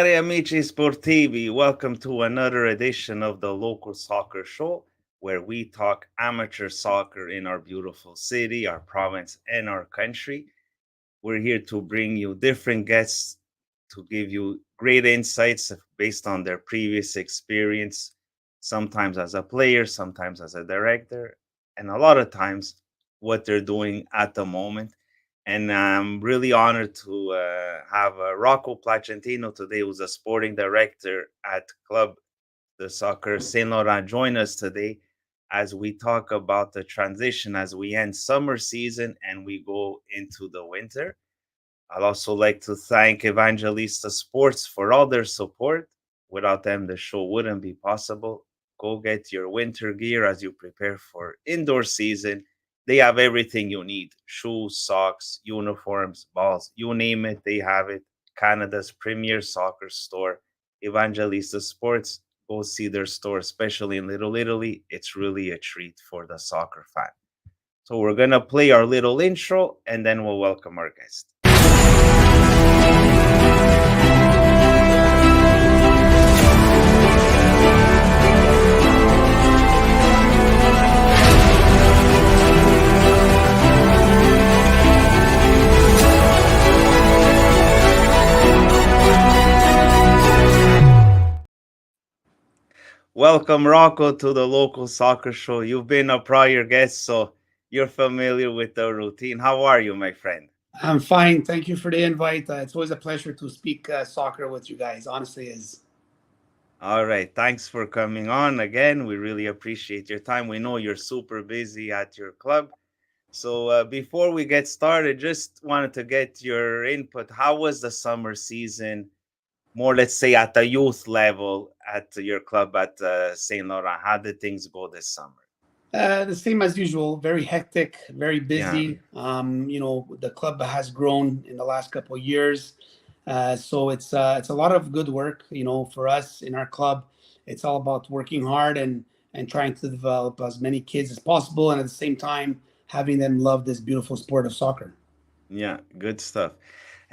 cari amici sportivi, welcome to another edition of the Local Soccer Show, where we talk amateur soccer in our beautiful city, our province, and our country. We're here to bring you different guests to give you great insights based on their previous experience, sometimes as a player, sometimes as a director, and a lot of times what they're doing at the moment. And I'm really honored to have Rocco Placentino today, who's a sporting director at Club the Soccer Saint-Laurent, join us today as we talk about the transition as we end summer season and we go into the winter. I'd also like to thank Evangelista Sports for all their support. Without them, the show wouldn't be possible. Go get your winter gear as you prepare for indoor season. They have everything you need: shoes, socks, uniforms, balls, you name it, they have it. Canada's premier soccer store, Evangelista Sports. Go see their store, especially in Little Italy. It's really a treat for the soccer fan. So we're going to play our little intro and then we'll welcome our guest. Welcome, Rocco, to the Local Soccer Show. You've been a prior guest, so you're familiar with the routine. How are you, my friend? I'm fine. Thank you for the invite. It's always a pleasure to speak soccer with you guys. Honestly, is. All right. Thanks for coming on again. We really appreciate your time. We know you're super busy at your club. So before we get started, just wanted to get your input. How was the summer season? More, let's say, at the youth level at your club at Saint Laurent. How did things go this summer? The same as usual. Very hectic, very Yeah. busy. The club has grown in the last couple of years, so it's a lot of good work. For us in our club, it's all about working hard and trying to develop as many kids as possible, and at the same time having them love this beautiful sport of soccer. Yeah, good stuff.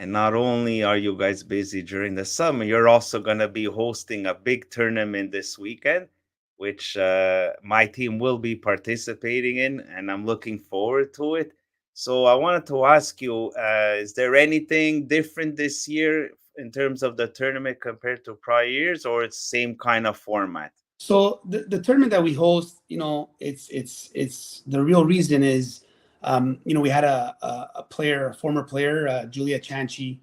And not only are you guys busy during the summer, you're also going to be hosting a big tournament this weekend, which my team will be participating in, and I'm looking forward to it. So I wanted to ask you, is there anything different this year in terms of the tournament compared to prior years, or it's same kind of format? So the tournament that we host, it's the real reason is, we had a player, a former player, Julia Cianci,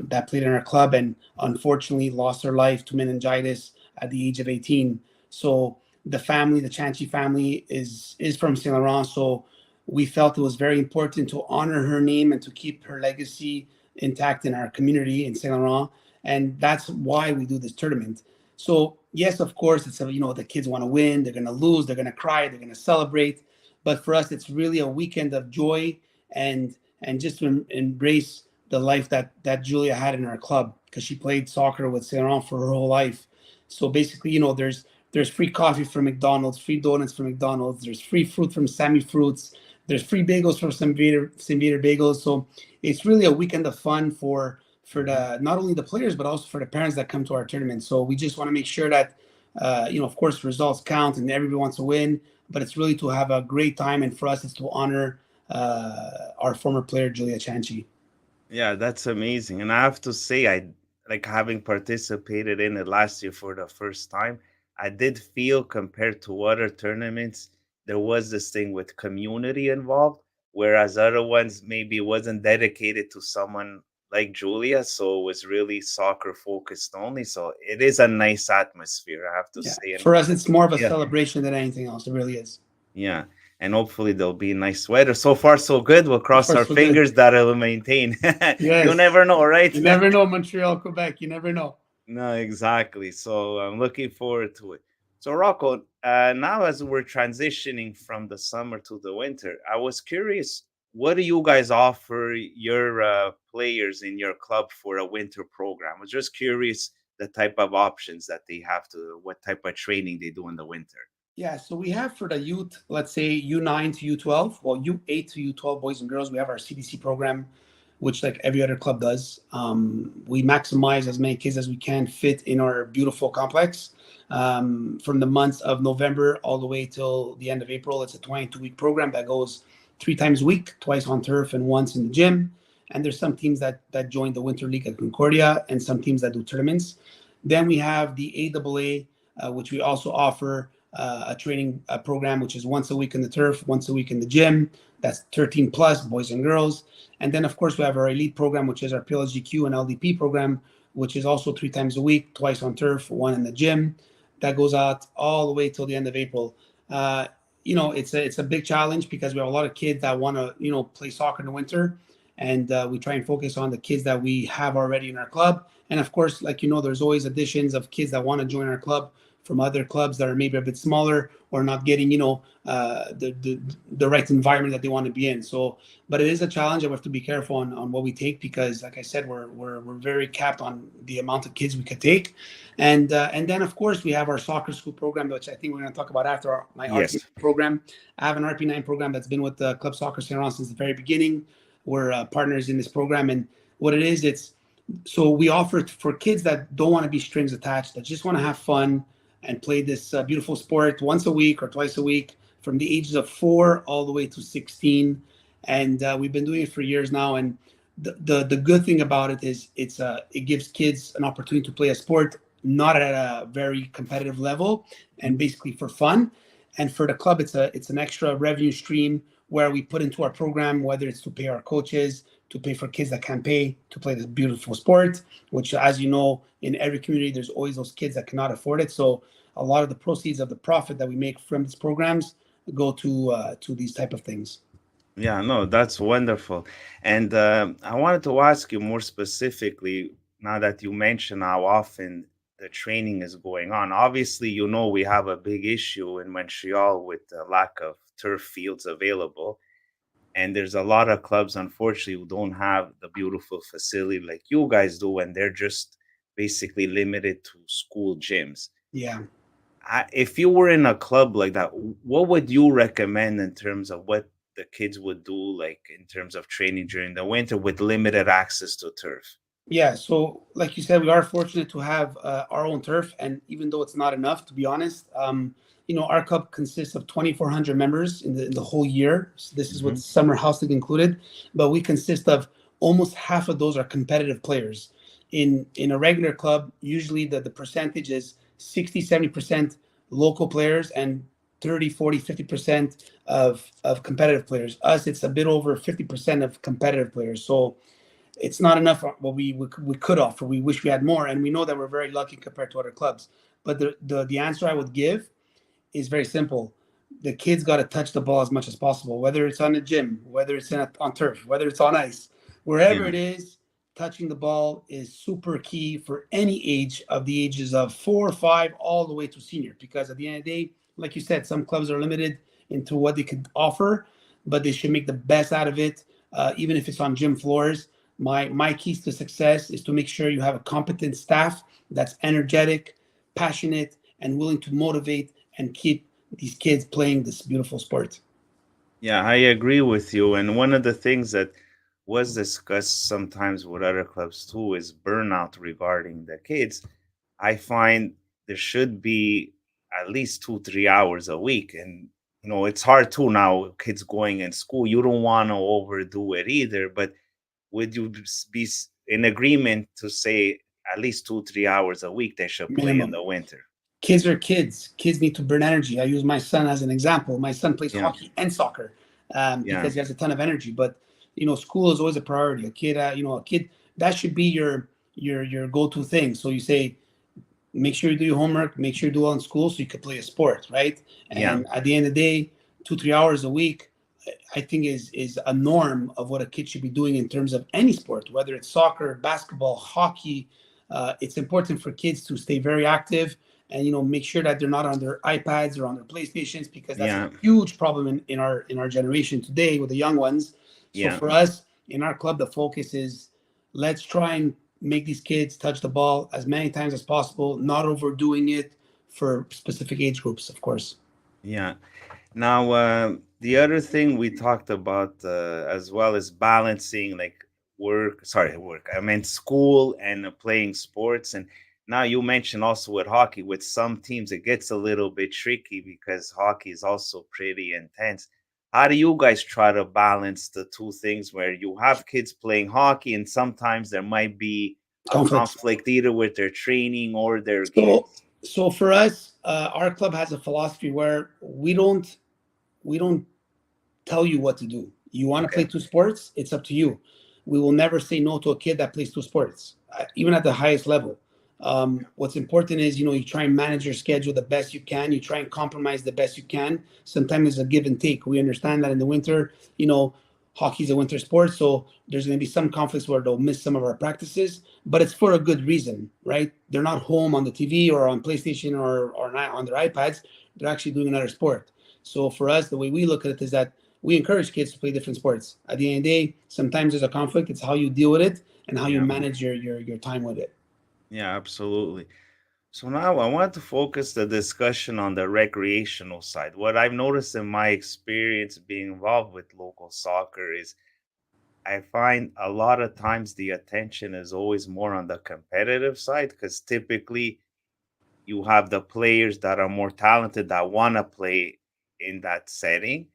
that played in our club and unfortunately lost her life to meningitis at the age of 18. So the family, the Cianci family, is from Saint Laurent. So we felt it was very important to honor her name and to keep her legacy intact in our community in Saint Laurent, and that's why we do this tournament. So yes, of course, the kids want to win. They're going to lose. They're going to cry. They're going to celebrate. But for us, it's really a weekend of joy and just to embrace the life that Julia had in our club, because she played soccer with Saint Laurent for her whole life. So basically, there's free coffee from McDonald's, free donuts from McDonald's. There's free fruit from Sammy Fruits. There's free bagels from St. Viator Bagels. So it's really a weekend of fun for the not only the players but also for the parents that come to our tournament. So we just want to make sure that of course results count and everybody wants to win, but it's really to have a great time, and for us it's to honor our former player Julia Cianci. Yeah, that's amazing. And I have to say, I like having participated in it last year for the first time. I did feel compared to other tournaments, there was this thing with community involved, whereas other ones maybe wasn't dedicated to someone like Julia. So it was really soccer focused only. So it is a nice atmosphere, I have to Yeah, say. And for us it's more of a yeah, celebration than anything else. It really is. yeah. And hopefully there'll be nice weather. So far, so good. We'll So cross far our so good. fingers that it'll maintain. You Yes, never know, right? you never know. Montreal, Quebec, you never know. No, exactly. So I'm looking forward to it. So Rocco, now as we're transitioning from the summer to the winter, I was curious, what do you guys offer your players in your club for a winter program? I was just curious the type of options that they have to, what type of training they do in the winter. Yeah, so we have for the youth, let's say U9 to U12, well, U8 to U12 boys and girls, we have our CDC program. which like every other club does. We maximize as many kids as we can fit in our beautiful complex. From the months of November all the way till the end of April, it's a 22-week program that goes 3 times a week, twice on turf and once in the gym. And there's some teams that join the Winter League at Concordia, and some teams that do tournaments. Then we have the AAA, which we also offer a training program, which is once a week in the turf, once a week in the gym. That's 13 plus, boys and girls. And then, of course, we have our elite program, which is our PLSGQ and LDP program, which is also 3 times a week, twice on turf, one in the gym. That goes out all the way till the end of April. Uh, it's a big challenge because we have a lot of kids that want to play soccer in the winter, and we try and focus on the kids that we have already in our club. And of course, like there's always additions of kids that want to join our club from other clubs that are maybe a bit smaller or not getting the right environment that they want to be in. So, but it is a challenge, and we have to be careful on what we take, because like I said, we're very capped on the amount of kids we could take. And then of course we have our soccer school program, which I think we're going to talk about after my RP Yes. program. I have an RP9 program that's been with the Club Soccer Saint-Laurent since the very beginning. We're partners in this program, and what it is, it's so we offer it for kids that don't want to be strings attached, that just want to have fun and play this beautiful sport once a week or twice a week, from the ages of 4 all the way to 16. And we've been doing it for years now. And the good thing about it is it gives kids an opportunity to play a sport not at a very competitive level, and basically for fun. And for the club, it's an extra revenue stream where we put into our program, whether it's to pay our coaches, to pay for kids that can't pay to play this beautiful sport, which, as you know, in every community, there's always those kids that cannot afford it. So a lot of the proceeds of the profit that we make from these programs go to these type of things. Yeah, no, that's wonderful. And I wanted to ask you more specifically, now that you mention how often the training is going on. Obviously, we have a big issue in Montreal with the lack of turf fields available. And there's a lot of clubs, unfortunately, who don't have the beautiful facility like you guys do, and they're just basically limited to school gyms. Yeah. If you were in a club like that, what would you recommend in terms of what the kids would do, like in terms of training during the winter with limited access to turf? Yeah, so like you said, we are fortunate to have our own turf, and even though it's not enough, to be honest, our club consists of 2,400 members in the whole year. So this is with Hmm. summer house league included, but we consist of almost half of those are competitive players. In a regular club, usually the percentage is 60-70% local players and 30-40-50% of competitive players. Us, it's a bit over 50% of competitive players. So it's not enough what we could offer. We wish we had more, and we know that we're very lucky compared to other clubs. But the answer I would give is very simple. The kids got to touch the ball as much as possible, whether it's on the gym, whether it's on turf, whether it's on ice, wherever Yeah, it is. Touching the ball is super key for any age, of the ages of 4 or 5 all the way to senior. Because at the end of the day, like you said, some clubs are limited into what they could offer, but they should make the best out of it, even if it's on gym floors. My keys to success is to make sure you have a competent staff that's energetic, passionate, and willing to motivate and keep these kids playing this beautiful sport. yeah, I agree with you. And one of the things that was discussed sometimes with other clubs too is burnout regarding the kids. I find there should be at least 2, 3 hours a week. And, it's hard too now, kids going in school. You don't want to overdo it either. But would you be in agreement to say at least 2, 3 hours a week they should play in Minimum. the winter? Kids are kids. Kids need to burn energy. I use my son as an example. My son plays Yeah, hockey and soccer, yeah, because he has a ton of energy. But school is always a priority. A kid that should be your go-to thing. So you say, make sure you do your homework, make sure you do well in school so you can play a sport, right? yeah, And at the end of the day, 2-3 hours a week, I think is a norm of what a kid should be doing in terms of any sport, whether it's soccer, basketball, hockey. It's important for kids to stay very active, and make sure that they're not on their iPads or on their PlayStations, because that's a yeah, huge problem in our generation today with the young ones. So yeah. for us in our club, the focus is, let's try and make these kids touch the ball as many times as possible, not overdoing it for specific age groups, of course. Yeah. Now, the other thing we talked about as well is balancing like work. I meant school and playing sports. And now you mentioned also with hockey, with some teams, it gets a little bit tricky because hockey is also pretty intense. How do you guys try to balance the two things where you have kids playing hockey and sometimes there might be a Conflicts. conflict either with their training or their So, kids? so for us, our club has a philosophy where we don't tell you what to do. You want to play Okay. two sports? It's up to you. We will never say no to a kid that plays two sports, even at the highest level. What's important is, you try and manage your schedule the best you can. You try and compromise the best you can. Sometimes it's a give and take. We understand that in the winter, hockey's a winter sport, so there's going to be some conflicts where they'll miss some of our practices, but it's for a good reason, right? They're not home on the TV or on PlayStation or not on their iPads. They're actually doing another sport. So for us, the way we look at it is that we encourage kids to play different sports. At the end of the day, sometimes there's a conflict. It's how you deal with it and how you Yeah. manage your time with it. Yeah, absolutely. So now I want to focus the discussion on the recreational side. What I've noticed in my experience being involved with local soccer is I find a lot of times the attention is always more on the competitive side because typically you have the players that are more talented that want to play in that setting.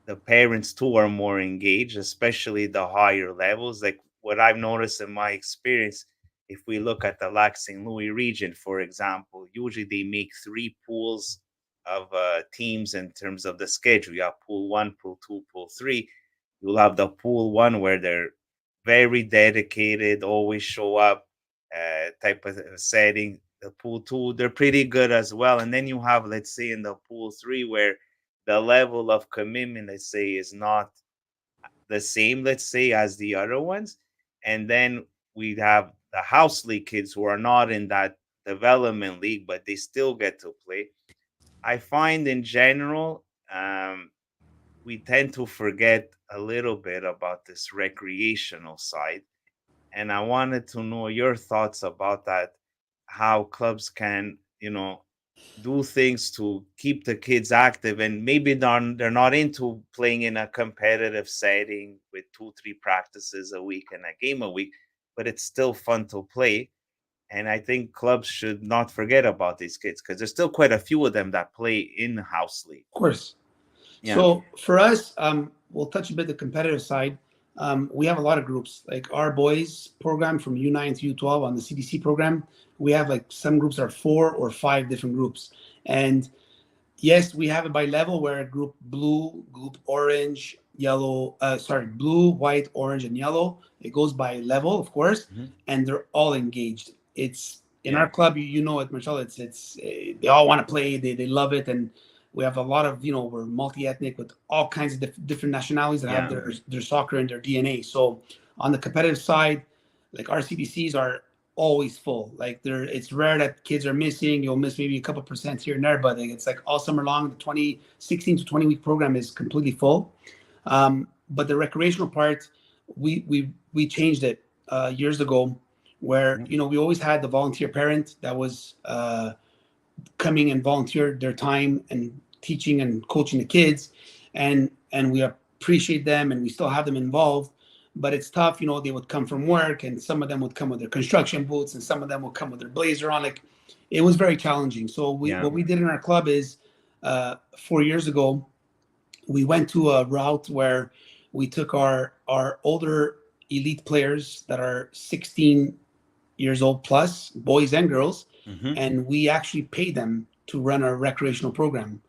The parents too are more engaged, especially the higher levels. Like what I've noticed in my experience, if we look at the Lac St. Louis region, for example, usually they make three pools of teams in terms of the schedule. You have pool one, pool two, pool three. You'll have the pool one where they're very dedicated, always show up, type of setting. The pool two, they're pretty good as well. And then you have, let's say, in the pool three, where the level of commitment, let's say, is not the same, let's say, as the other ones. And then we have the house league kids who are not in that development league, but they still get to play. I find in general, we tend to forget a little bit about this recreational side. And I wanted to know your thoughts about that, how clubs can, do things to keep the kids active and maybe they're not into playing in a competitive setting with 2 3 practices a week and a game a week, but it's still fun to play. And I think clubs should not forget about these kids because there's still quite a few of them that play in the house league. Of course. Yeah. So for us, we'll touch a bit the competitive side. We have a lot of groups, like our boys program from U9 to U12 on the CDC program. We have like some groups are 4 or 5 different groups. And yes, we have it by level where group blue, group orange, yellow, blue, white, orange, and yellow. It goes by level, of course, Mhm. and they're all engaged. It's in Yeah. our club, you know it, Marcel. It's they all want to play. They love it, and we have a lot of we're multi-ethnic with all kinds of different nationalities that have Yeah. their soccer in their DNA. So on the competitive side, like our CBCs are always full. Like it's rare that kids are missing. You'll miss maybe a couple percent here and there, but it's like all summer long. The 2016 to 20 week program is completely full. But the recreational part, we changed it years ago, where Mhm. we always had the volunteer parent that was coming and volunteered their time and teaching and coaching the kids, and we appreciate them and we still have them involved. But it's tough, they would come from work and some of them would come with their construction boots and some of them would come with their blazer on. Like it was very challenging. So Yeah. what we did in our club is 4 years ago we went to a route where we took our older elite players that are 16 years old plus, boys and girls, Hmm. and we actually pay them to run our recreational program.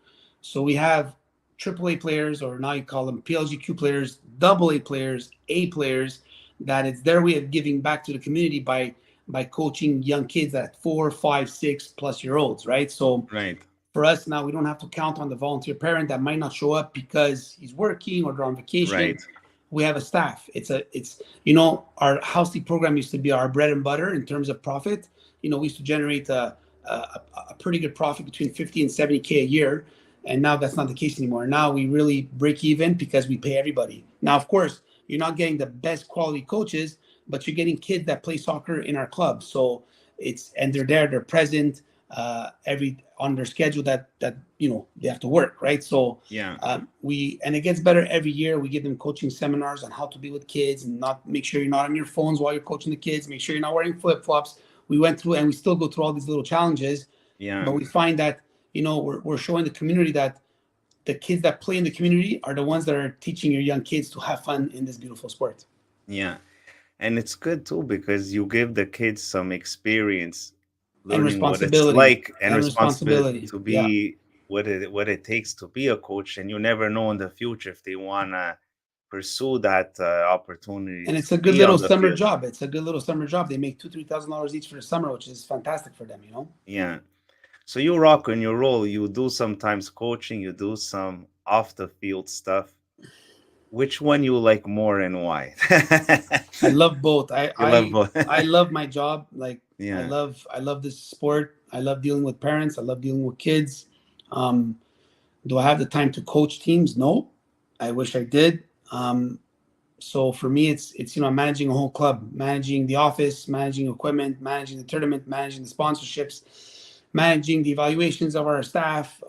So we have AAA players, or now you call them PLGQ players, AA players, A players, that it's their way of giving back to the community by coaching young kids at 4, 5, 6+ year olds, right? So Right. for us now, we don't have to count on the volunteer parent that might not show up because he's working or they're on vacation. Right. We have a staff. It's our house league program used to be our bread and butter in terms of profit. We used to generate a pretty good profit between 50 and 70K a year, and now that's not the case anymore. Now we really break even because we pay everybody. Now, of course, you're not getting the best quality coaches, but you're getting kids that play soccer in our club. So and they're there, they're present. every on their schedule that they have to work, right? So Yeah. we and it gets better every year. We give them coaching seminars on how to be with kids and not make sure you're not on your phones while you're coaching the kids. Make sure you're not wearing flip flops. We went through and we still go through all these little challenges, Yeah. but we find that we're showing the community that the kids that play in the community are the ones that are teaching your young kids to have fun in this beautiful sport. Yeah. And it's good too because you give the kids some experience And learning what it's responsibility. like and And responsibility responsibility. to Yeah. be what it takes to be a coach, and you never know in the future if they want to pursue that opportunity And to it's a good be little on the summer field. job. It's a good little summer job. They make $2,000-3,000 each for the summer, which is fantastic for them. Yeah. So you rock in your role. You do sometimes coaching, you do some off the field stuff. Which one you like more and why? I love both. You love both. I love my job. Like Yeah. I love this sport. I love dealing with parents. I love dealing with kids. Um, do I have the time to coach teams? No. I wish I did. So for me, it's managing a whole club, managing the office, managing equipment, managing the tournament, managing the sponsorships, managing the evaluations of our staff.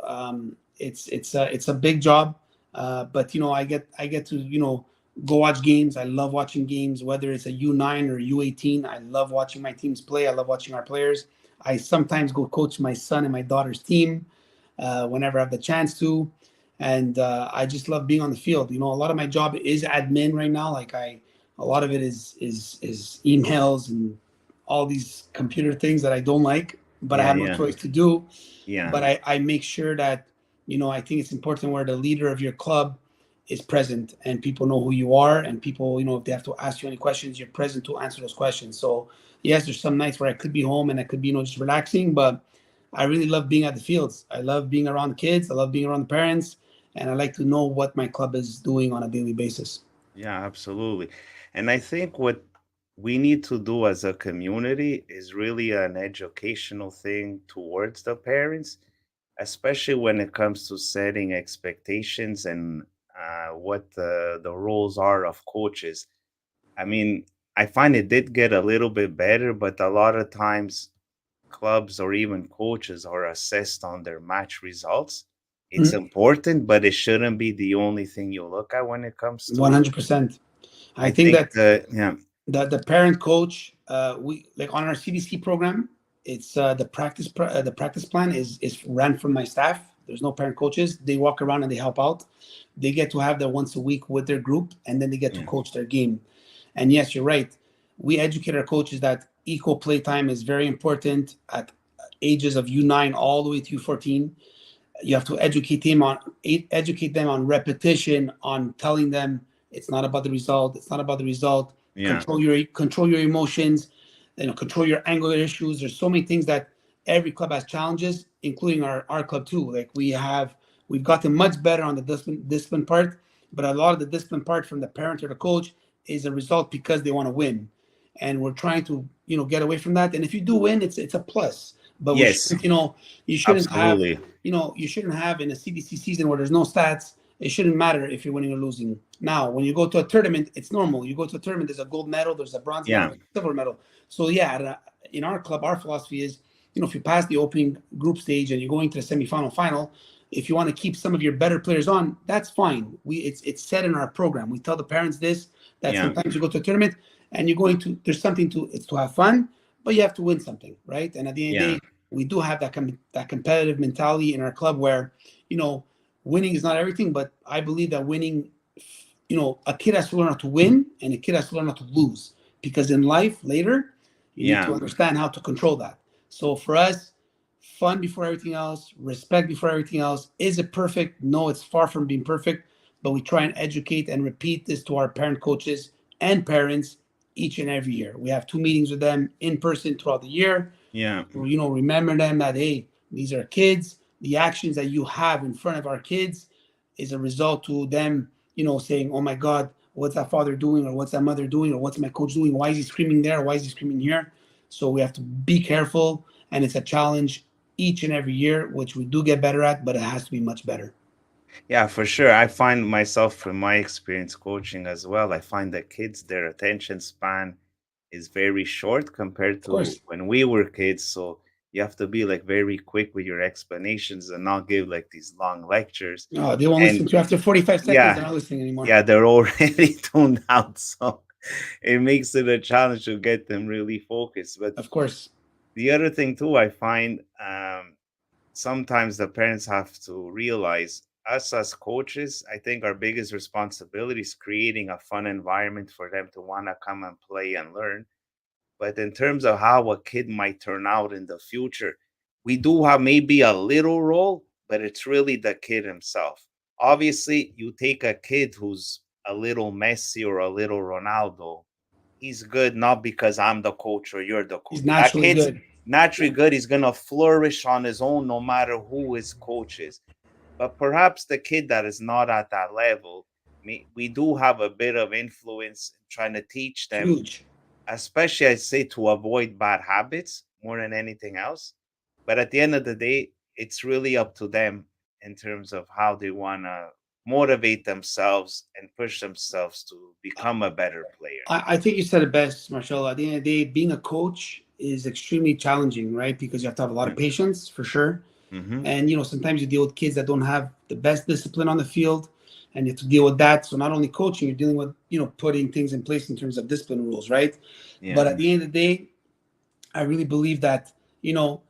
It's a big job, but I get to go watch games. I love watching games, whether it's a U9 or U18. I love watching my teams play. I love watching our players. I sometimes go coach my son and my daughter's team whenever I have the chance to, and I just love being on the field. A lot of my job is admin right now. A lot of it is emails and all these computer things that I don't like, but I Yeah, have no yeah, choice to do. yeah, But I make sure that I think it's important where the leader of your club is present and people know who you are, and people if they have to ask you any questions, you're present to answer those questions. So yes, there's some nights where I could be home and I could be just relaxing, but I really love being at the fields. I love being around the kids. I love being around the parents, and I like to know what my club is doing on a daily basis. yeah, absolutely. And I think what we need to do as a community is really an educational thing towards the parents, especially when it comes to setting expectations and what the roles are of coaches. I mean, I find it did get a little bit better, but a lot of times clubs or even coaches are assessed on their match results. It's Mhm. important, but it shouldn't be the only thing you look at when it comes to. 100%. I I think think that that, yeah, the parent coach, we like on our CDC program. It's the practice plan is ran from my staff. There's no parent coaches. They walk around and they help out. They get to have their once a week with their group, and then they get to yeah, coach their game. And yes, you're right. We educate our coaches that equal play time is very important at ages of U9 all the way to U14. You have to educate them on repetition, on telling them it's not about the result. It's not about the result. yeah, Control your emotions. Control your anger issues. There's so many things that every club has challenges, including our club too. Like we've gotten much better on the discipline part, but a lot of the discipline part from the parent or the coach is a result because they want to win, and we're trying to get away from that. And if you do win, it's a plus. But we yes, shouldn't you shouldn't have absolutely, you shouldn't have in a CDC season where there's no stats. It shouldn't matter if you're winning or losing. Now, when you go to a tournament, it's normal. You go to a tournament, there's a gold medal, there's a bronze medal, yeah, there's a silver medal. So yeah, in our club, our philosophy is, if you pass the opening group stage and you're going to the semifinal, final, if you want to keep some of your better players on, that's fine. It's set in our program. We tell the parents this, that yeah, sometimes you go to a tournament and you're going to there's something to it's to have fun, but you have to win something, right? And at the end of the yeah, day, we do have that competitive mentality in our club where you know winning is not everything, but I believe that winning, a kid has to learn how to win and a kid has to learn how to lose, because in life later you need yeah, to understand how to control that. So for us, fun before everything else, respect before everything else. Is it perfect? No, it's far from being perfect, but we try and educate and repeat this to our parent coaches and parents each and every year. We have 2 meetings with them in person throughout the year. yeah, Remember them that, hey, these are kids. The actions that you have in front of our kids is a result to them, saying, oh my God, what's that father doing, or what's that mother doing, or what's my coach doing? Why is he screaming there? Why is he screaming here? So we have to be careful, and it's a challenge each and every year, which we do get better at, but it has to be much better. yeah, for sure. I find myself from my experience coaching as well. I find that kids, their attention span is very short compared Of to course. when we were kids. So you have to be like very quick with your explanations and not give like these long lectures. Oh, they won't And listen to you after 45 seconds. yeah, They're not listening anymore. yeah, they're already tuned out. So it makes it a challenge to get them really focused. But Of course, the other thing too, I find sometimes the parents have to realize us as coaches, I think our biggest responsibility is creating a fun environment for them to want to come and play and learn. But in terms of how a kid might turn out in the future, we do have maybe a little role, but it's really the kid himself. Obviously, you take a kid who's a little Messi or a little Ronaldo, he's good not because I'm the coach or you're the he's coach. That naturally kid's good. naturally Yeah, good. He's gonna flourish on his own no matter who his coach is. But perhaps the kid that is not at that level, we do have a bit of influence in trying to teach them, huge. especially I say to avoid bad habits more than anything else. But at the end of the day, it's really up to them in terms of how they want to motivate themselves and push themselves to become a better player. I think you said it best, Marcelo. At the end of the day, being a coach is extremely challenging, right? Because you have to have a lot of Yeah. patience for sure. Mm-hmm. And sometimes you deal with kids that don't have the best discipline on the field, and you have to deal with that. So not only coaching, you're dealing with putting things in place in terms of discipline rules, right? But Yeah. at the end of the day, I really believe that you know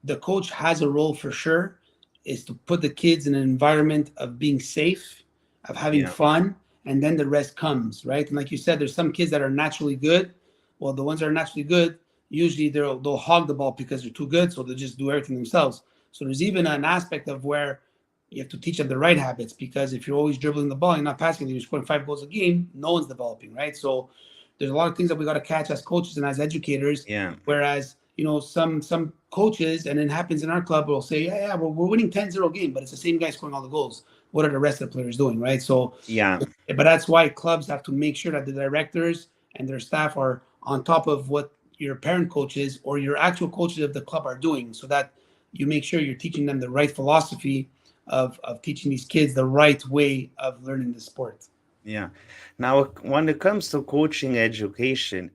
the coach has a role for sure, is to put the kids in an environment of being safe, of having Yeah. fun, and then the rest comes, right? And like you said, there's some kids that are naturally good. Well, the ones that are naturally good, usually they'll hog the ball because they're too good, so they'll just do everything themselves. So there's even an aspect of where you have to teach them the right habits, because if you're always dribbling the ball, you're not passing, you're scoring 5 goals a game, no one's developing, right? So there's a lot of things that we got to catch as coaches and as educators. Yeah. Whereas some coaches, and it happens in our club, will say, yeah, yeah, we're winning 10-0 game, but it's the same guy scoring all the goals. What are the rest of the players doing, right? So, Yeah. but that's why clubs have to make sure that the directors and their staff are on top of what your parent coaches or your actual coaches of the club are doing, so that you make sure you're teaching them the right philosophy of teaching these kids the right way of learning the sport. Yeah. Now, when it comes to coaching education,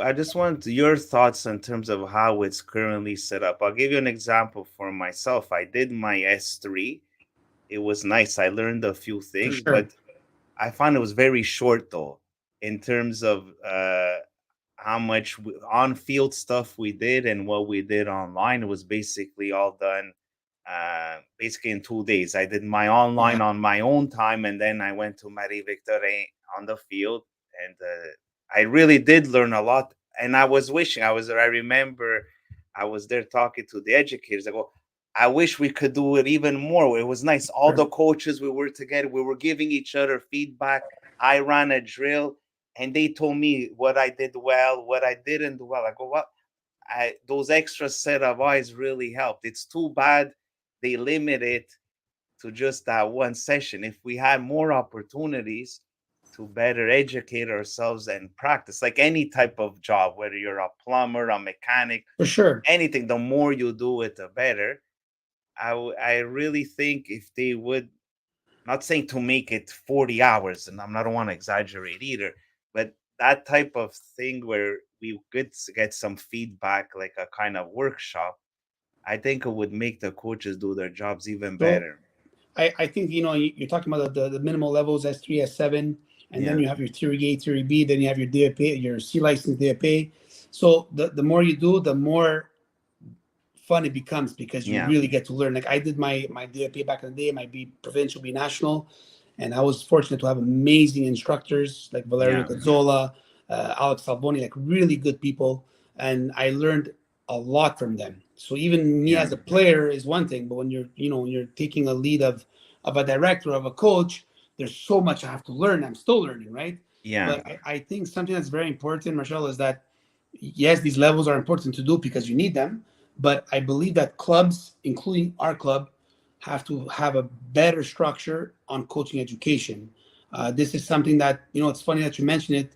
I just want your thoughts in terms of how it's currently set up. I'll give you an example for myself. I did my S3. It was nice. I learned a few For things, sure. but I found it was very short though, in terms of how much on-field stuff we did and what we did online. It was basically all done basically in 2 days. I did my Yeah, online on my own time, and then I went to Marie Victorin on the field, and I really did learn a lot. And I was wishing I remember I was there talking to the educators. I go, I wish we could do it even more. It was nice. All sure. the coaches, we were together. We were giving each other feedback. I ran a drill, and they told me what I did well, what I didn't do well. I go, well, those extra set of eyes really helped. It's too bad they limit it to just that one session. If we had more opportunities to better educate ourselves and practice, like any type of job, whether you're a plumber, a mechanic, For sure. anything, the more you do it, the better. I really think if they would, not saying to make it 40 hours, and I don't want to exaggerate either, but that type of thing where we could get some feedback, like a kind of workshop, I think it would make the coaches do their jobs even So better. I think you're talking about the minimal levels, S3, S7, and then Yeah, you have your Theory A, Theory B, then you have your DFA, your C license DFA. So the more you do, the more fun it becomes, because you yeah, really get to learn. Like I did my DFA back in the day, my B provincial, B national, and I was fortunate to have amazing instructors like Valerio yeah, Cazzola, Alex Salvoni, like really good people, and I learned a lot from them. So even me yeah, as a player is one thing, but when you're taking a lead of a director, of a coach, there's so much I have to learn. I'm still learning, right? yeah, But I think something that's very important, Marcel, is that yes, these levels are important to do because you need them, but I believe that clubs, including our club, have to have a better structure on coaching education. This is something that, it's funny that you mentioned it.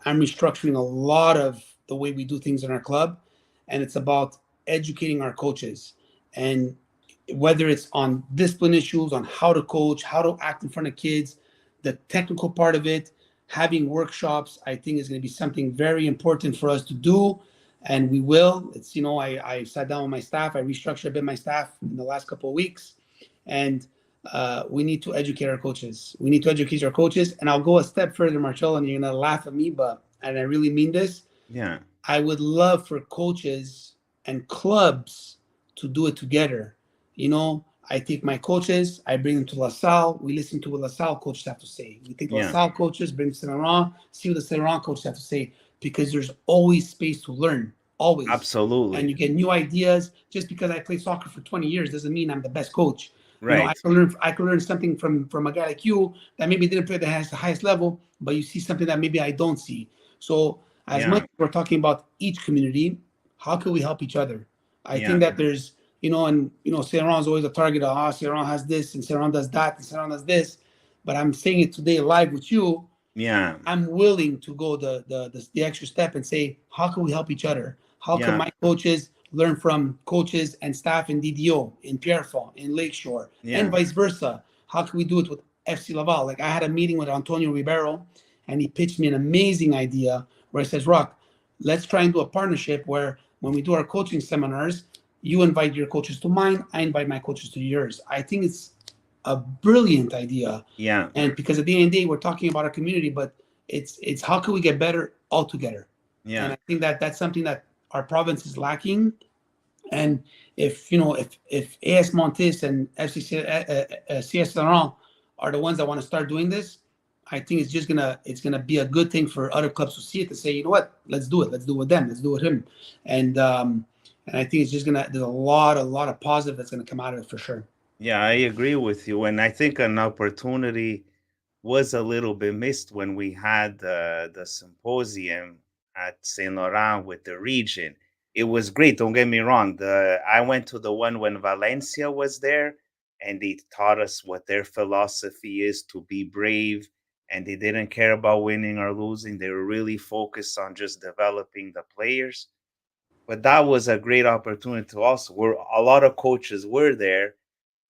I'm restructuring a lot of the way we do things in our club, and it's about educating our coaches. And whether it's on discipline issues, on how to coach, how to act in front of kids, the technical part of it, having workshops, I think is going to be something very important for us to do. and we will. It's I sat down with my staff. I restructured a bit my staff in the last couple of weeks, and we need to educate our coaches. We need to educate our coaches, and I'll go a step further, Marcelo, and you're gonna laugh at me, but and I really mean this. Yeah. I would love for coaches and clubs to do it together. I take my coaches, I bring them to La Salle. We listen to what La Salle coaches have to say. We take La Yeah. Salle coaches, bring Saint-Laurent, see what the Saint-Laurent coaches have to say, because there's always space to learn, always. And Absolutely. you get new ideas. Just because I played soccer for 20 years doesn't mean I'm the best coach. I Right. can learn. I can learn something from a guy like you that maybe didn't play at the highest level, but you see something that maybe I don't see. So as much Yeah. as we're talking about each community, how can we help each other? I think Yeah. that there's, and Saint Laurent is always a target of, Saint Laurent has this, and Saint Laurent does that, and Saint Laurent does this. But I'm saying it today live with you. Yeah. I'm willing to go the extra step and say, how can we help each other? How can Yeah. my coaches learn from coaches and staff in DDO, in Pierrefonds, in Lakeshore, and Yeah. vice versa? How can we do it with FC Laval? Like I had a meeting with Antonio Ribeiro, and he pitched me an amazing idea where he says, Rock, let's try and do a partnership where when we do our coaching seminars, you invite your coaches to mine, I invite my coaches to yours. I think it's a brilliant idea. Yeah. And because at the end of the day, we're talking about our community, but it's how can we get better all together? And Yeah. I think that that's something that our province is lacking. And if AS Montes and FCC, CS Laurent are the ones that want to start doing this, I think it's gonna be a good thing for other clubs to see it and say, you know what, let's do it. Let's do it with them. Let's do it with him. And I think it's just gonna there's a lot of positive that's gonna come out of it for sure. Yeah, I agree with you. And I think an opportunity was a little bit missed when we had the symposium at Saint Laurent with the region. It was great. Don't get me wrong. The I went to the one when Valencia was there, and they taught us what their philosophy is to be brave, and they didn't care about winning or losing. They were really focused on just developing the players. But that was a great opportunity to also. Where a lot of coaches were there,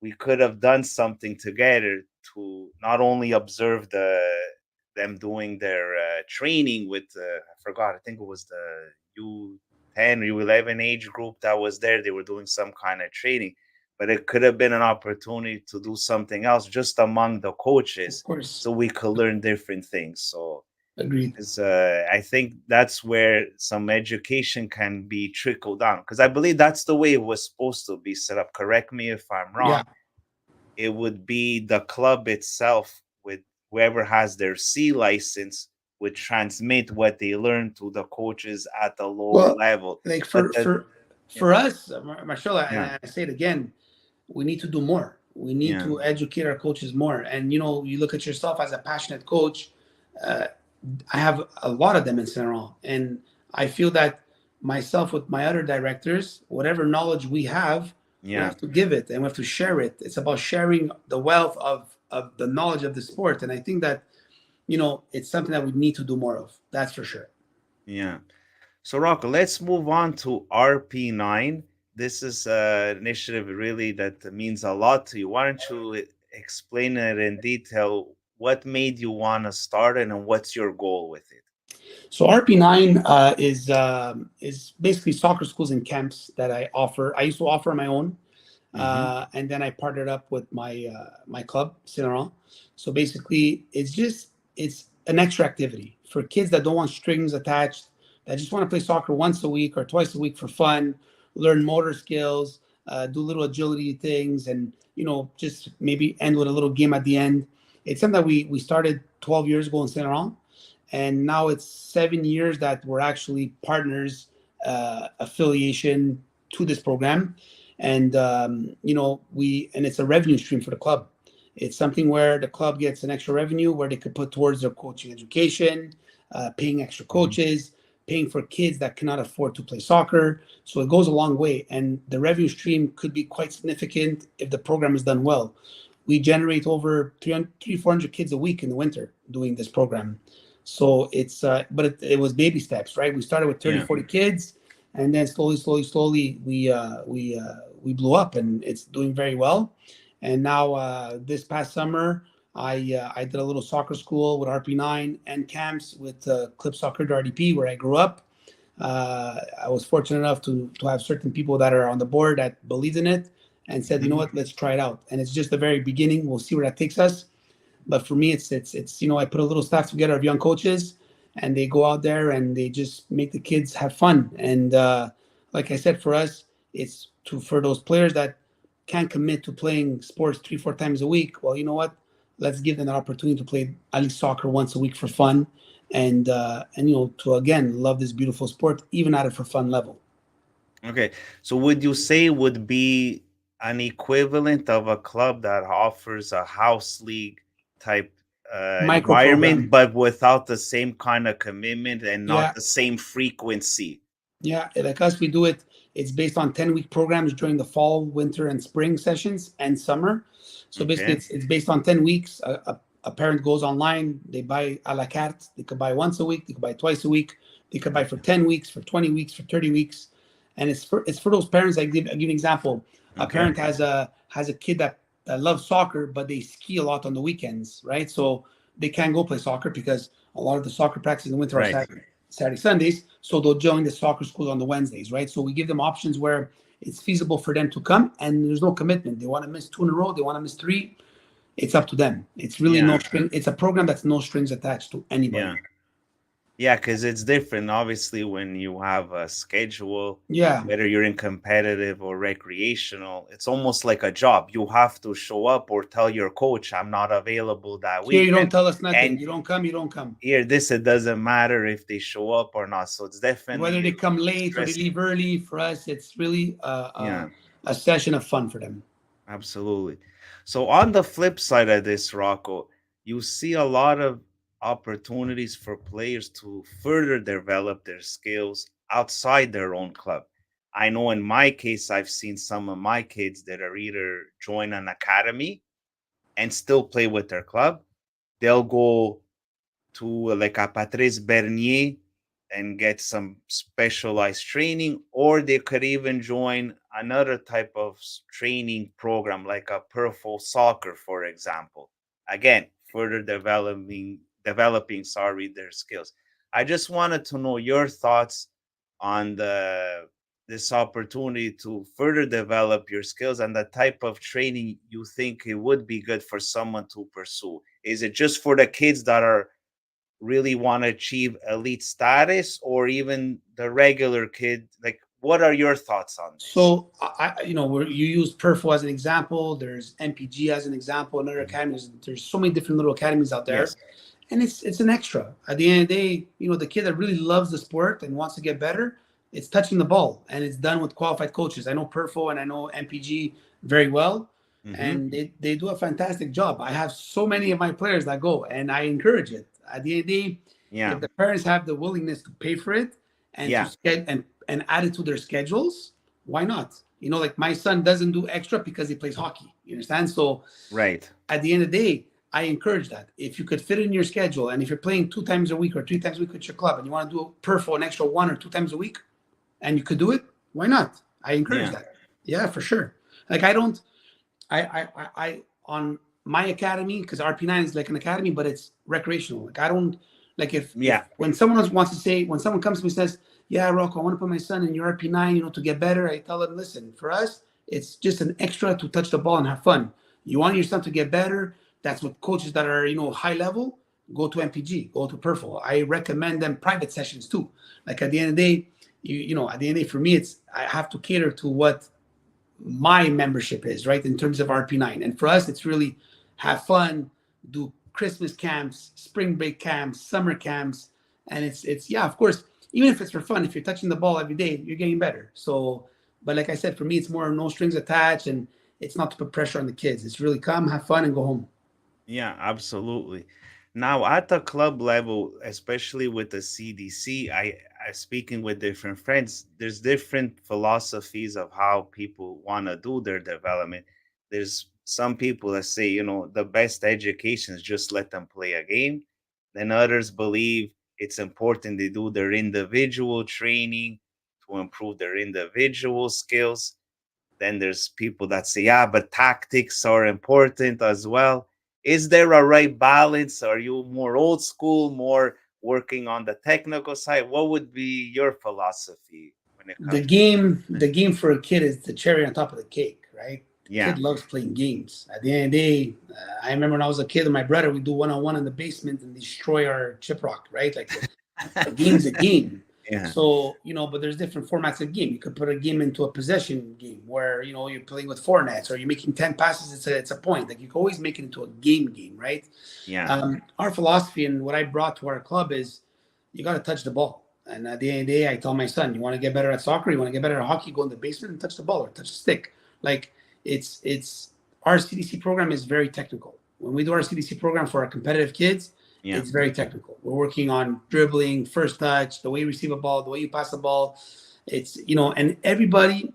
we could have done something together to not only observe them doing their training with I forgot, I think it was the U10 or U11 age group that was there. They were doing some kind of training, but it could have been an opportunity to do something else just among the Of coaches, course, so we could learn different things. So agreed. is I think that's where some education can be trickled down, because I believe that's the way it was supposed to be set up. Correct me if I'm Yeah. wrong. It would be the club itself with whoever has their C license would transmit what they learn to the coaches at the lower Well, level. like But for the for yeah, for us, Marcelo, and yeah, I say it again, we need to do more. We need yeah, to educate our coaches more. And you look at yourself as a passionate coach. Uh, I have a lot of them in Saint Laurent, and I feel that myself with my other directors, whatever knowledge we yeah, have to give it and we have to share it. It's about sharing the wealth of the knowledge of the sport, and I think that it's something that we need to do more of. That's for sure. yeah. So Rocco, let's move on to RP9. This is an initiative really that means a lot to you. Why don't you explain it in detail? What made you want to start it, and what's your goal with it? So RP9 is basically soccer schools and camps that I offer. I used to offer on my own, Mm-hmm. and then I partnered up with my club, Saint Laurent. So basically, it's an extra activity for kids that don't want strings attached, that just want to play soccer once a week or twice a week for fun, learn motor skills, do little agility things, and just maybe end with a little game at the end. It's something that we started 12 years ago in Saint Laurent, and now it's 7 years that we're actually partners, affiliation to this program. And it's a revenue stream for the club. It's something where the club gets an extra revenue where they could put towards their coaching education, paying extra Mm-hmm. coaches, paying for kids that cannot afford to play soccer. So it goes a long way, and the revenue stream could be quite significant if the program is done well. We generate over 300, 400 kids a week in the winter doing this program. So but it was baby steps, right? We started with 30, Yeah, 40 kids, and then slowly, we blew up, and it's doing very well. And now, this past summer, I did a little soccer school with RP9 and camps with Clip Soccer RDP, where I grew up. I was fortunate enough to have certain people that are on the board that believed in it and said, you know Hmm. what, let's try it out. And it's just the very beginning. We'll see where that takes us. But for me, it's I put a little staff together of young coaches, and they go out there and they just make the kids have fun. And like I said, for us, it's to for those players that can't commit to playing sports 3 4 times a week. Well, you know what? Let's give them an opportunity to play at least soccer once a week for fun, and to again love this beautiful sport even at a for fun level. Okay. So would you say would be an equivalent of a club that offers a house league type Micro environment, program, but without the same kind of commitment and not yeah. the same frequency? Yeah, like us, we do it. It's based on 10-week programs during the fall, winter, and spring sessions and summer. So basically, Okay. it's based on 10 weeks. A parent goes online, they buy a la carte. They could buy once a week, they could buy twice a week, they could buy for Okay. 10 weeks, for 20 weeks, for 30 weeks. And it's for those parents. I give an example. A Okay. parent has a kid that loves soccer, but they ski a lot on the weekends, right? So they can't go play soccer because a lot of the soccer practices in the winter are Right. Saturday, Sundays. So they'll join the soccer school on the Wednesdays, right? So we give them options where it's feasible for them to come and there's no commitment. They want to miss two in a row, they want to miss three. It's up to them. It's really no Yeah. string. It's a program that's no strings attached to Yeah. anybody. Yeah, because it's different, obviously, when you have a schedule, Yeah. whether you're in competitive or recreational, it's almost like a job. You have to show up or tell your coach, I'm not available that Here you don't weekend. tell us nothing. And You don't come, you don't come. here, this, it doesn't matter if they show up or not. So it's Whether definitely they come late or they stressful. leave early, for us, it's really Yeah. a session of fun for them. Absolutely. So on the flip side of this, Rocco, you see a lot of opportunities for players to further develop their skills outside their own club. I know in my case, I've seen some of my kids that are either join an academy and still play with their club. They'll go to like a Patrice Bernier and get some specialized training, or they could even join another type of training program like a Perfo Soccer, for example. Again, further developing their skills. I just wanted to know your thoughts on the this opportunity to further develop your skills and the type of training you think it would be good for someone to pursue. Is it just for the kids that are really want to achieve elite status, or even the regular kid? Like, what are your thoughts on this? So where you use Perfo as an example. There's MPG as an example. Another Mhm. academies. There's so many different little academies out there, Yes. and it's an extra. At the end of the day, the kid that really loves the sport and wants to get better, it's touching the ball, and it's done with qualified coaches. I know Perfo and I know MPG very well, Hmm. and they do a fantastic job. I have so many of my players that go, and I encourage it. At the end of the day, Yeah. if the parents have the willingness to pay for it and to Yeah. schedule and add it to their schedules, why not? Like my son doesn't do extra because he plays hockey. You understand? So Right. at the end of the day, I encourage that. If you could fit it in your schedule, and if you're playing 2 times a week or 3 times a week with your club, and you want to do a perfo an extra 1 or 2 times a week, and you could do it, why not? I encourage Yeah. that. Yeah, for sure. Like I don't, I on my academy, because RP9 is like an academy, but it's recreational. Like I don't like if Yeah. when someone else wants to say when someone comes to me and says, "Yeah, Rocco, I want to put my son in your RP9, to get better," I tell them, "Listen, for us, it's just an extra to touch the ball and have fun. You want your son to get better. That's what coaches that are high level go to MPG, go to Perfo. I recommend them private sessions too. Like at the end of the day, at the end of the day, for me, it's I have to cater to what my membership is, right, in terms of RP9. And for us, it's really have fun, do Christmas camps, spring break camps, summer camps. And it's yeah, of course, even if it's for fun, if you're touching the ball every day, you're getting better. So, but like I said, for me, it's more no strings attached, and it's not to put pressure on the kids. It's really come, have fun, and go home. Yeah, absolutely. Now, at the club level, especially with the CDC, I speaking with different friends, there's different philosophies of how people want to do their development. There's some people that say, the best education is just let them play a game. Then others believe it's important they do their individual training to improve their individual skills. Then there's people that say, yeah, but tactics are important as well. Is there a right balance? Are you more old school, more working on the technical side? What would be your philosophy when it the comes to game that? the game for a kid is the cherry on top of the cake, right? The Yeah. kid loves playing games. At the end of the day, I remember when I was a kid with my brother, we do one-on-one in the basement and destroy our chip rock, right? Like a game's a game. Yeah. So, but there's different formats of game. You could put a game into a possession game where, you're playing with four nets or you're making 10 passes, it's a point. Like you can always make it into a game, right? Yeah. Our philosophy and what I brought to our club is you got to touch the ball. And at the end of the day, I tell my son, you want to get better at soccer, you want to get better at hockey, go in the basement and touch the ball or touch the stick. Like it's our CDC program is very technical. When we do our CDC program for our competitive kids, Yeah. it's very technical. We're working on dribbling, first touch, the way you receive a ball, the way you pass the ball. It's, and everybody,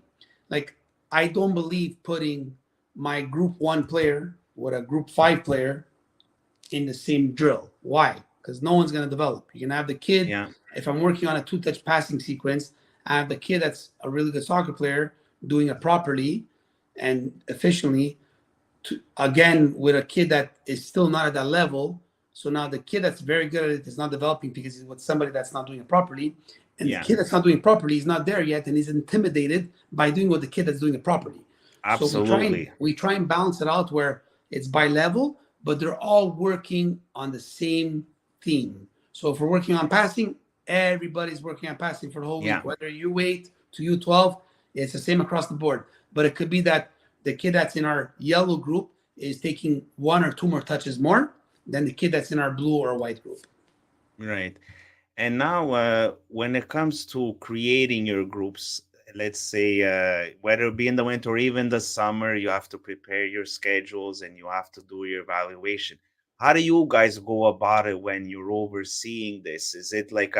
like, I don't believe putting my group one player with a group five player in the same drill. Why? Because no one's going to develop. You're going to have the kid, Yeah. if I'm working on a two touch passing sequence, I have the kid that's a really good soccer player doing it properly and efficiently again with a kid that is still not at that level. So now the kid that's very good at it is not developing because he's with somebody that's not doing it properly. And the Yeah. kid that's not doing it properly is not there yet and he's intimidated by doing what the kid that's doing it properly. So we try and Absolutely. we try and balance it out where it's by level, but they're all working on the same theme. So if we're working on passing, everybody's working on passing for the whole Yeah. week. Whether you wait to U12, it's the same across the board. But it could be that the kid that's in our yellow group is taking one or two more touches more than the kid that's in our blue or white group. Right. And now, when it comes to creating your groups, let's say whether it be in the winter or even the summer, you have to prepare your schedules and you have to do your evaluation. How do you guys go about it when you're overseeing this? Is it like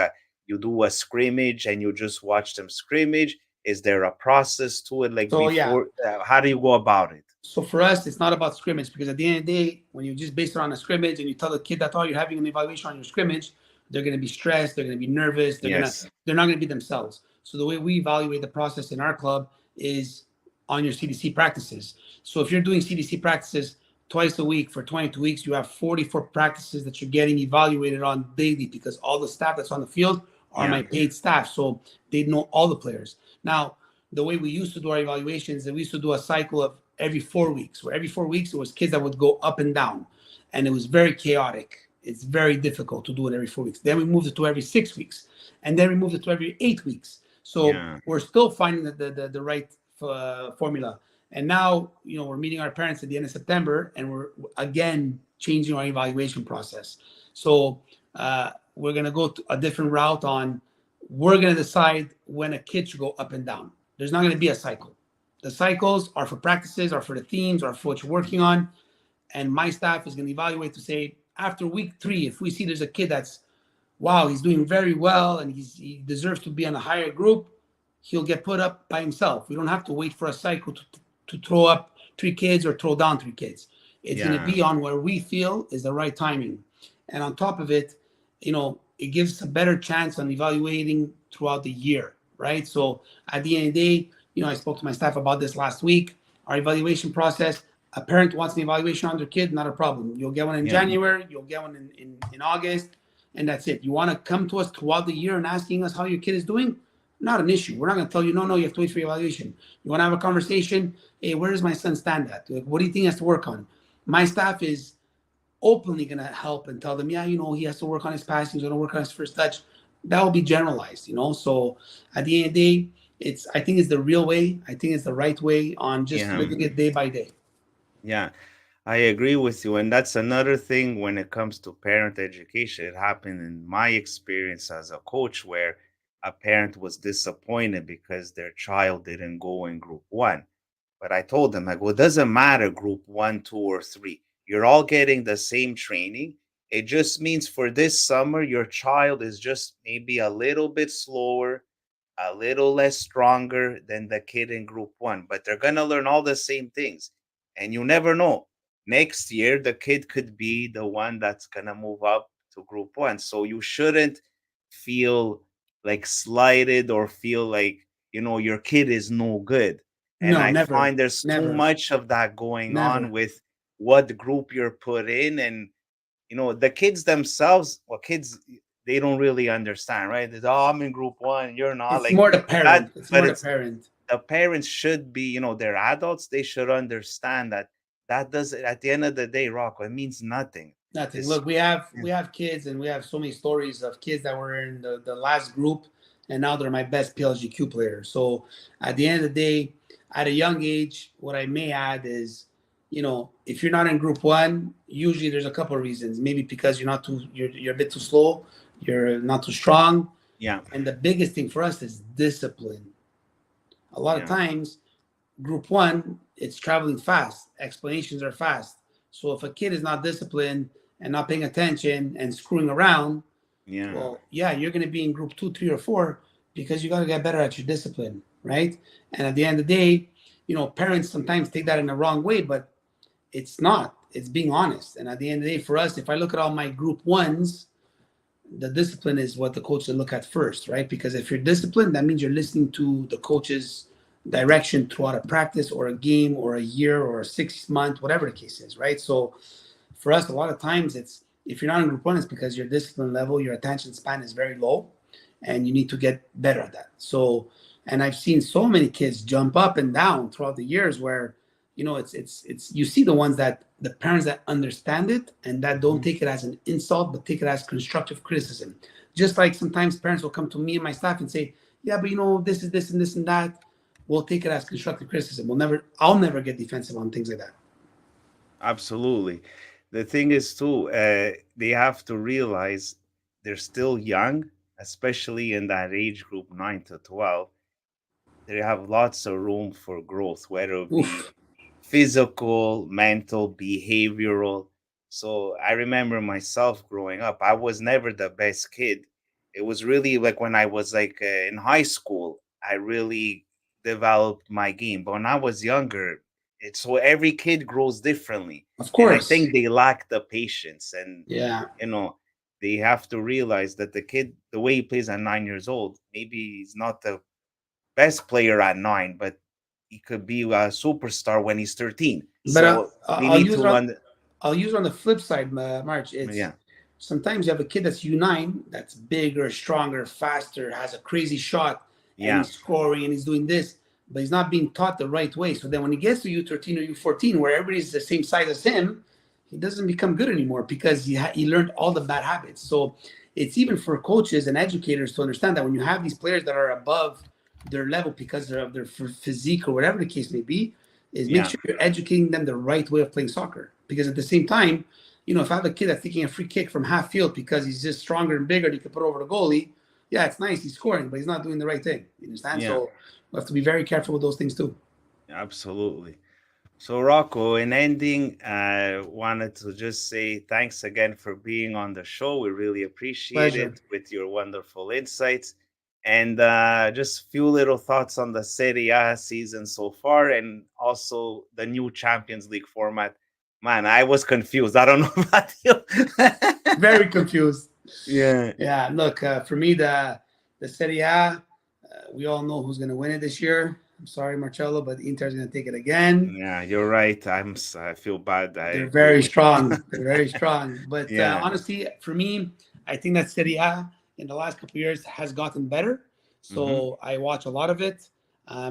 you do a scrimmage and you just watch them scrimmage? Is there a process to it? Like So yeah, before, how do you go about it? so for us, it's not about scrimmage because at the end of the day, when you just base it on a scrimmage and you tell the kid that all you're having an evaluation on your scrimmage, they're going to be stressed, they're going to be nervous, Yes. they're not going to be themselves. So the way we evaluate the process in our club is on your CDC practices. So if you're doing CDC practices twice a week for 22 weeks, you have 44 practices that you're getting evaluated on daily because all the staff that's on the field are Yeah. my paid staff. So they know all the players. Now, the way we used to do our evaluations, we used to do a cycle of every 4 weeks, where every 4 weeks it was kids that would go up and down, and it was very chaotic. It's very difficult to do it every 4 weeks. Then we moved it to every 6 weeks, and then we moved it to every 8 weeks. So Yeah. we're still finding the right formula. And now, we're meeting our parents at the end of September, and we're again changing our evaluation process. So we're gonna go to a different route on. We're gonna decide when a kid should go up and down. There's not gonna be a cycle. The cycles are for practices, are for the themes, are for what you're working on. And my staff is going to evaluate to say after week 3, if we see there's a kid that's wow, he's doing very well and he deserves to be on a higher group, he'll get put up by himself. We don't have to wait for a cycle to throw up 3 kids or throw down 3 kids. It's going to Yeah. be on where we feel is the right timing. And on top of it, it gives a better chance on evaluating throughout the year, right? So at the end of the day, I spoke to my staff about this last week. Our evaluation process, a parent wants an evaluation on their kid, not a problem. You'll get one in Yeah. January, you'll get one in August, and that's it. You want to come to us throughout the year and asking us how your kid is doing? Not an issue. We're not going to tell you, no, you have to wait for your evaluation. You want to have a conversation? Hey, where does my son stand at? What do you think he has to work on? My staff is openly going to help and tell them, yeah, he has to work on his passing, he's going to work on his first touch. That will be generalized, So at the end of the day, I think it's the real way. I think it's the right way on just Yeah. living it day by day. Yeah. I agree with you. And that's another thing when it comes to parent education. It happened in my experience as a coach where a parent was disappointed because their child didn't go in group one. But I told them, I go, it doesn't matter group one, two, or three. You're all getting the same training. It just means for this summer, your child is just maybe a little bit slower, a little less stronger than the kid in group one, but they're going to learn all the same things. And you never know. Next year, the kid could be the one that's going to move up to group one. So you shouldn't feel like slighted or feel like, your kid is no good. And No, I never, find there's too never, much of that going on never. with what group you're put in. And, the kids themselves, well, kids, they don't really understand, right? It's, oh, I'm in group one, you're not, It's like more the that. parent. It's But more the it's parent. the parents should be, they're adults. They should understand that that does at the end of the day, Rocco, it means nothing. Nothing. This, Look, we have kids, and we have so many stories of kids that were in the last group, and now they're my best PLGQ players. So at the end of the day, at a young age, what I may add is, if you're not in group one, usually there's a couple of reasons. Maybe because you're a bit too slow, you're not too strong, yeah, and the biggest thing for us is discipline. A lot of yeah, times group one, it's traveling fast. Explanations are fast. So if a kid is not disciplined and not paying attention and screwing around, yeah, well, yeah, you're going to be in group two, three, or four because you got to get better at your discipline, right? And at the end of the day, parents sometimes take that in the wrong way, but it's not. It's being honest. And at the end of the day, for us, if I look at all my group ones, the discipline is what the coach should look at first, right? Because if you're disciplined, that means you're listening to the coach's direction throughout a practice or a game or a year or a 6 month, whatever the case is, right? So for us, a lot of times it's if you're not in group one, it's because your discipline level, your attention span is very low, and you need to get better at that. So, and I've seen so many kids jump up and down throughout the years where it's you see the ones that the parents that understand it and that don't mhm, take it as an insult but take it as constructive criticism. Just like sometimes parents will come to me and my staff and say, yeah, but this is this and this and that. We'll take it as constructive criticism. I'll never get defensive on things like that. absolutely. The thing is too, they have to realize they're still young, especially in that age group 9 to 12. They have lots of room for growth, whether it be Oof. physical, mental, behavioral. So I remember myself growing up, I was never the best kid. It was really like when I was like in high school, I really developed my game. But when I was younger, it's so every kid grows differently. Of And I course. think they lack the patience. And, Yeah. you know, they have to realize that the kid, the way he plays at 9 years old, maybe he's not the best player at nine, but he could be a superstar when he's 13. But So they I'll need use it to on under, I'll use it on the flip side, March. It's yeah, sometimes you have a kid that's U9 that's bigger, stronger, faster, has a crazy shot, and yeah, he's scoring and he's doing this, but he's not being taught the right way. So then when he gets to U13 or U14, where everybody's the same size as him, he doesn't become good anymore because he learned all the bad habits. So it's even for coaches and educators to understand that when you have these players that are above their level because of their physique or whatever the case may be, is make yeah, sure you're educating them the right way of playing soccer. Because at the same time, if I have a kid that's taking a free kick from half field because he's just stronger and bigger, and he can put over the goalie. Yeah, it's nice he's scoring, but he's not doing the right thing. You understand? yeah, So we have to be very careful with those things too. absolutely. So Rocco, in ending, I wanted to just say thanks again for being on the show. We really appreciate Pleasure. it with your wonderful insights. And just few little thoughts on the Serie A season so far, and also the new Champions League format. Man, I was confused. I don't know about you. Very confused. Yeah, Yeah, look, for me, the Serie A, we all know who's going to win it this year. I'm sorry, Marcello, but Inter's going to take it again. yeah, you're right. I feel bad. I They're agree very with you. strong. They're very strong. But Yeah. honestly, for me, I think that Serie A in the last couple of years has gotten better. Hmm. So I watch a lot of it.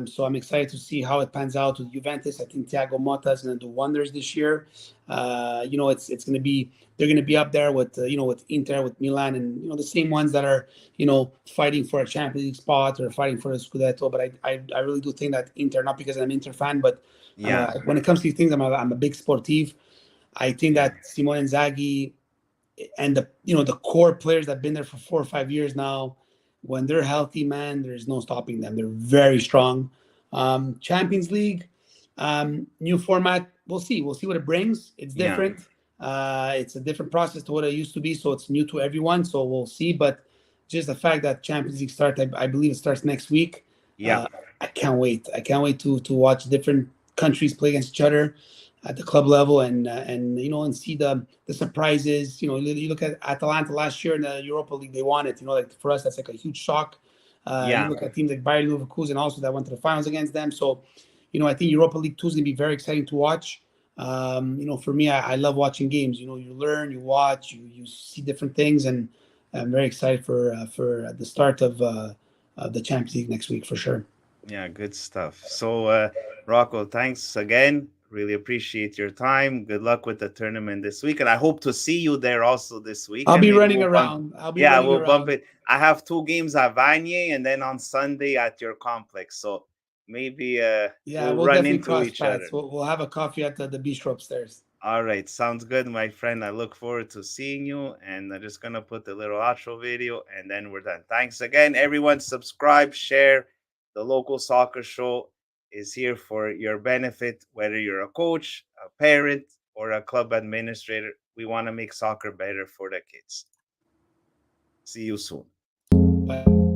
So I'm excited to see how it pans out with Juventus. I think Thiago Motta is going to do wonders this year. It's going to be they're going to be up there with with Inter, with Milan, and the same ones that are fighting for a Champions League spot or fighting for a Scudetto. But I really do think that Inter, not because I'm an Inter fan, but Yeah. when it comes to these things, I'm a big sportive. I think Yeah. that Simone Inzaghi and the core players that have been there for 4 or 5 years now, when they're healthy, man, there's no stopping them. They're very strong. Champions League, new format. We'll see. We'll see what it brings. It's Yeah. different. It's a different process to what it used to be, so it's new to everyone. So we'll see. But just the fact that Champions League starts, I believe it starts next week. Yeah. Uh, I can't wait. I can't wait to watch different countries play against each other at the club level and and see the surprises. You look at Atalanta last year in the Europa League, they won it. Like for us, that's like a huge shock. You Yeah. look at teams like Bayern Leverkusen also that went to the finals against them. So, I think Europa League 2 is going to be very exciting to watch. For me, I love watching games. You learn, you watch, you see different things, and I'm very excited for the start of the Champions League next week for sure. Yeah, good stuff. So, Rocco, thanks again. Really appreciate your time. Good luck with the tournament this week, and I hope to see you there also this I'll weekend. be Maybe running we'll bump. around. I'll be Yeah, running we'll bump around. it. I have two games at Vanier, and then on Sunday at your complex. So maybe Yeah, we'll we'll run definitely into cross each paths. other. We'll have a coffee at the bistro upstairs. All right, sounds good, my friend. I look forward to seeing you. And I'm just going to put the little outro video and then we're done. Thanks again, everyone. Subscribe, share. The local soccer show is here for your benefit, whether you're a coach, a parent, or a club administrator. We want to make soccer better for the kids. See you soon. Bye.